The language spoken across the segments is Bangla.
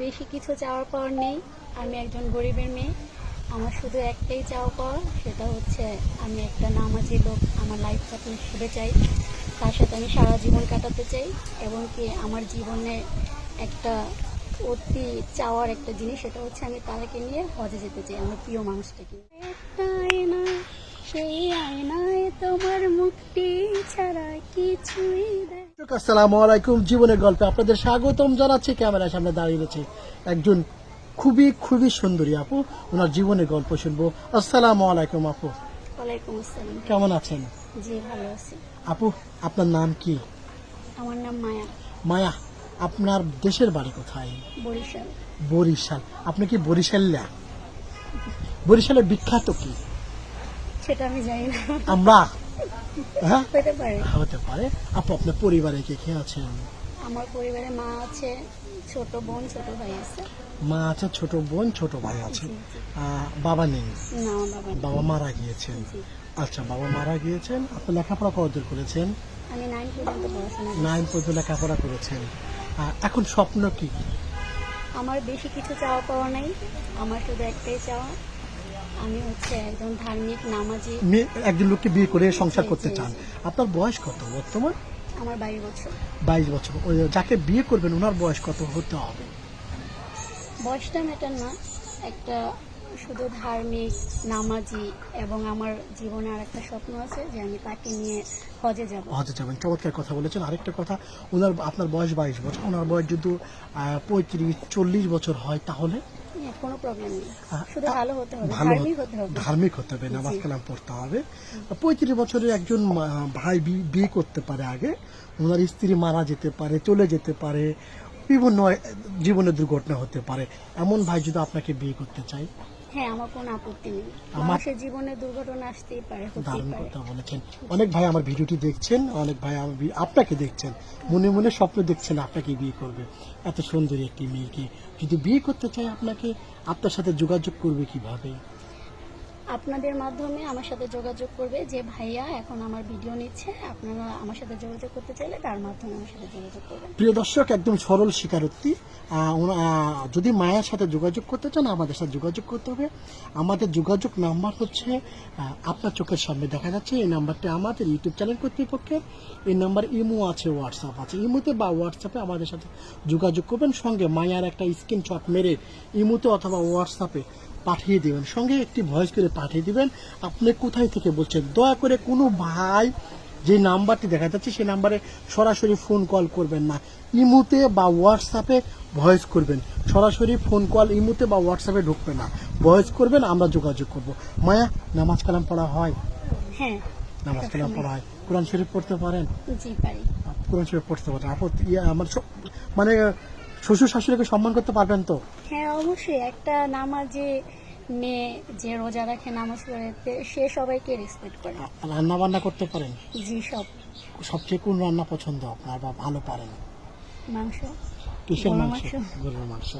বেশি কিছু চাওয়ার পাওয়ার নেই। আমি একজন গরিবের মেয়ে। আমার শুধু একটাই চাওয়া পাওয়া, সেটা হচ্ছে আমি একটা নামাজি লোক আমার লাইফটাকে হিসেবে চাই। তার সাথে আমি সারা জীবন কাটাতে চাই, এবং কি আমার জীবনে একটা অতি চাওয়ার একটা জিনিস, সেটা হচ্ছে আমি তাকে নিয়ে হজে যেতে চাই, আমার প্রিয় মানুষটাকে। একটা আয়না, সেই আয়নায় তোমার মুক্তি ছাড়া কিছুই দেয়। আসসালামু আলাইকুম। জীবনের গল্পে আপনাদের স্বাগতম জানাচ্ছি। ক্যামেরার সামনে দাঁড়িয়ে রয়েছে একজন খুবই সুন্দরী আপু। ওনার জীবনের গল্প শুনবো। আসসালামু আলাইকুম আপু। ওয়ালাইকুম আসসালাম। কেমন আছেন? জি, ভালো আছি। আপু, আপনার নাম কি? আমার নাম মায়া। মায়া, আপনার দেশের বাড়ি কোথায়? বরিশাল। বরিশাল। আপনি কি বরিশাল্লা? বরিশালের বিখ্যাত কি? সেটা আমি জানি না। আমরা? হ্যাঁ, হতে পারে। হতে পারে। আপু, আপনার পরিবারে কে কে আছেন? আমার পরিবারে মা আছে, ছোট বোন, ছোট ভাই আছে। মা আছে, ছোট বোন, ছোট ভাই আছে। জি, জি। বাবা নেই? না, আমার বাবা নেই। বাবা মারা গিয়েছেন। জি। আচ্ছা, বাবা মারা গিয়েছেন। আপনি লেখাপড়া কতদূর করেছেন? আমি 9 পর্যন্ত পড়াশোনা করেছি। 9 পর্যন্ত লেখাপড়া করেছেন। এখন স্বপ্ন কি? আমার বেশি কিছু চাওয়া পাওয়া নাই। আমার শুধু একটাই চাওয়া, আমি হচ্ছে একজন ধার্মিক নামাজি। একজন লোককে বিয়ে করে সংসার জি, করতে জি, চান। জি। আপনার বয়স কত বর্তমান? আমার 22 বছর। 22 বছর। ওই যাকে বিয়ে করবেন ওনার বয়স কত হতে হবে? বয়সটা ম্যাটার না, একটা শুধু ধার্মিক নামাজি, এবং আমার জীবনে আর একটা স্বপ্ন আছে যে আমি তাকে নিয়ে হজে যাব। হজে যাবেন, চমৎকার কথা বলেছেন। আরেকটা কথা, আপনার বয়স 22 বছর, ওনার বয়স যদি 35-40 বছর হয় তাহলে? কোনো প্রবলেম নেই, শুধু ভালো হতে হবে, ভালো ধার্মিক হতে হবে। ধার্মিক হতে হবে, নামাজ কালাম পড়তে হবে। 35 বছরের একজন ভাই বিয়ে করতে পারে আগে, ওনার স্ত্রী মারা যেতে পারে, চলে যেতে পারে, বিভিন্ন জীবনের দুর্ঘটনা হতে পারে। এমন ভাই যদি আপনাকে বিয়ে করতে চাই? হ্যাঁ, আমার কোনো আপত্তি নেই। মানুষের জীবনে দুর্ঘটনা আসতেই পারে, হতেই দারুণ পারে। কথা বলেছেন। অনেক ভাই আমার ভিডিওটি দেখছেন, অনেক ভাই আপনাকে দেখছেন, মনে মনে স্বপ্ন দেখছেন আপনাকে বিয়ে করবে। এত সুন্দরী একটি মেয়েকে যদি বিয়ে করতে চাই আপনাকে, আপনার সাথে যোগাযোগ করবে কিভাবে? আপনাদের মাধ্যমে আমার সাথে যোগাযোগ করবে। যে ভাইয়া এখন আমার ভিডিও নিচ্ছে, আপনারা আমার সাথে যোগাযোগ করতে চাইলে তার মাধ্যমে আমার সাথে যোগাযোগ করবেন। প্রিয় দর্শক, একদম সরল স্বীকারোক্তি। যদি মায়ের সাথে যোগাযোগ করতে চান আমাদের সাথে যোগাযোগ করতে হবে। আমাদের যোগাযোগ নাম্বার হচ্ছে আপনার চোখের সামনে দেখা যাচ্ছে। এই নাম্বারটি আমাদের ইউটিউব চ্যানেল কর্তৃপক্ষের। এই নাম্বার ইমো আছে, হোয়াটসঅ্যাপ আছে। ইমোতে বা হোয়াটসঅ্যাপে আমাদের সাথে যোগাযোগ করবেন। সঙ্গে মায়ার একটা স্ক্রিনশট মেরে ইমোতে অথবা হোয়াটসঅ্যাপে পাঠিয়ে দেবেন, সঙ্গে একটি ভয়েস করে পাঠিয়ে দিবেন আপনি কোথায় থেকে বলছেন। দয়া করে কোনো ভাই যে নাম্বারটি দেখা যাচ্ছে সেই নাম্বারে সরাসরি ফোন কল করবেন না, ইমোতে বা হোয়াটসঅ্যাপে ভয়েস করবেন। সরাসরি ফোন কল ইমোতে বা হোয়াটসঅ্যাপে ঢুকবে না, ভয়েস করবেন, আমরা যোগাযোগ করব। মায়া, নামাজ কালাম পড়া হয়? হ্যাঁ, নামাজ কালাম পড়া হয়। কোরআন শরীফ পড়তে পারেন? জি পারি। কোরআন শরীফ পড়তে পারেন। আমার মানে শ্বশুর শাশুড়িকে সম্মান করতে পারবেন তো? হ্যাঁ, অবশ্যই। একটা নামাজি মেয়ে যে রোজা রাখে, নামাজ পড়ে, সে সবাইকে রেসপেক্ট করে। রান্না বান্না করতে পারেন? জি, সবচেয়ে কোন রান্না পছন্দ আপনার বা ভালো পারেন? মাংস। কিসের গরুর মাংস? গরুর মাংস।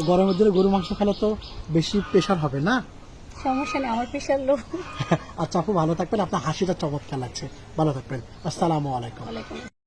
গরমের দিনে গরুর মাংস খেলে তো বেশি প্রেশার হবে না? সমস্যা নেই, আমার প্রেশার লো। আচ্ছা আপু, ভালো থাকবেন। আপনার হাসিটা চমৎকার লাগছে। ভালো থাকবেন। আসসালামু আলাইকুম। ওয়ালাইকুম